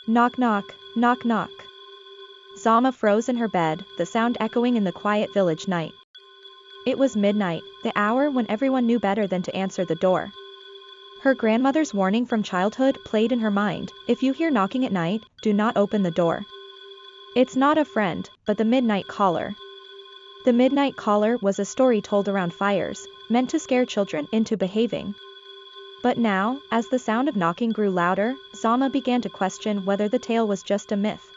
Knock knock, knock knock. Zama froze in her bed, the sound echoing in the quiet village night. It was midnight, the hour when everyone knew better than to answer the door. Her grandmother's warning from childhood played in her mind: if you hear knocking at night, do not open the door. It's not a friend, but the midnight caller. The midnight caller was a story told around fires, meant to scare children into behaving. But now, as the sound of knocking grew louder, Zama began to question whether the tale was just a myth.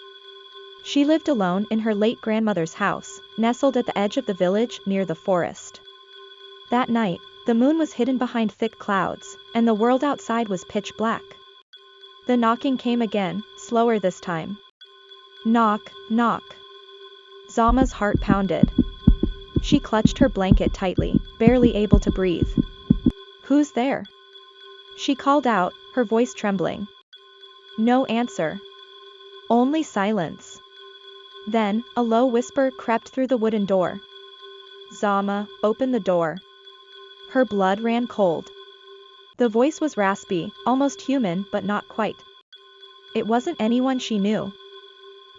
She lived alone in her late grandmother's house, nestled at the edge of the village near the forest. That night, the moon was hidden behind thick clouds, and the world outside was pitch black. The knocking came again, slower this time. Knock, knock. Zama's heart pounded. She clutched her blanket tightly, barely able to breathe. Who's there? She called out, her voice trembling. No answer. Only silence. Then, a low whisper crept through the wooden door. Zama, open the door. Her blood ran cold. The voice was raspy, almost human, but not quite. It wasn't anyone she knew.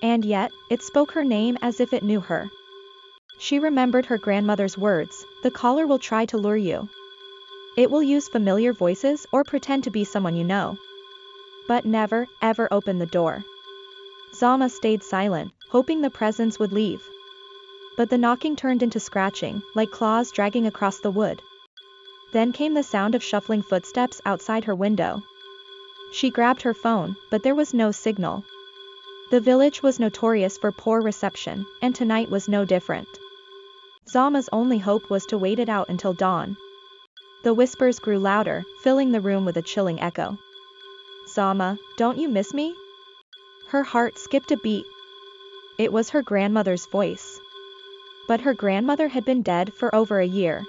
And yet, it spoke her name as if it knew her. She remembered her grandmother's words: the caller will try to lure you. It will use familiar voices or pretend to be someone you know. But never, ever open the door. Zama stayed silent, hoping the presence would leave. But the knocking turned into scratching, like claws dragging across the wood. Then came the sound of shuffling footsteps outside her window. She grabbed her phone, but there was no signal. The village was notorious for poor reception, and tonight was no different. Zama's only hope was to wait it out until dawn. The whispers grew louder, filling the room with a chilling echo. Zama, don't you miss me? Her heart skipped a beat. It was her grandmother's voice. But her grandmother had been dead for over a year.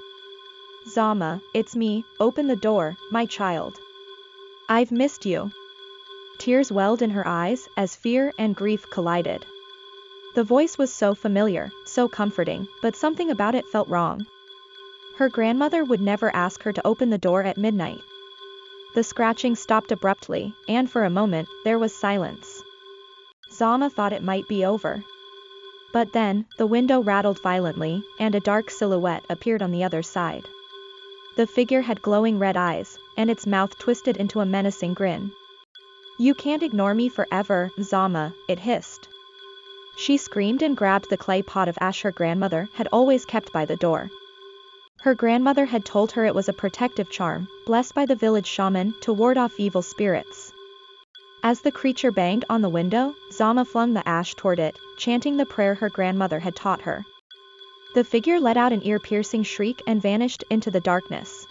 Zama, it's me, open the door, my child. I've missed you. Tears welled in her eyes as fear and grief collided. The voice was so familiar, so comforting, but something about it felt wrong. Her grandmother would never ask her to open the door at midnight. The scratching stopped abruptly, and for a moment, there was silence. Zama thought it might be over. But then, the window rattled violently, and a dark silhouette appeared on the other side. The figure had glowing red eyes, and its mouth twisted into a menacing grin. You can't ignore me forever, Zama, it hissed. She screamed and grabbed the clay pot of ash her grandmother had always kept by the door. Her grandmother had told her it was a protective charm, blessed by the village shaman to ward off evil spirits. As the creature banged on the window, Zama flung the ash toward it, chanting the prayer her grandmother had taught her. The figure let out an ear-piercing shriek and vanished into the darkness.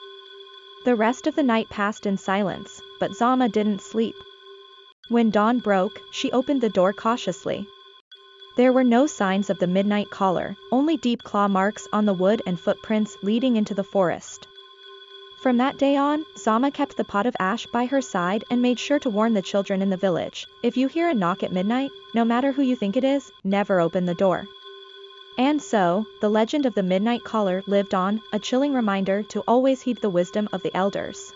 The rest of the night passed in silence, but Zama didn't sleep. When dawn broke, she opened the door cautiously. There were no signs of the midnight caller, only deep claw marks on the wood and footprints leading into the forest. From that day on, Zama kept the pot of ash by her side and made sure to warn the children in the village: if you hear a knock at midnight, no matter who you think it is, never open the door. And so, the legend of the midnight caller lived on, a chilling reminder to always heed the wisdom of the elders.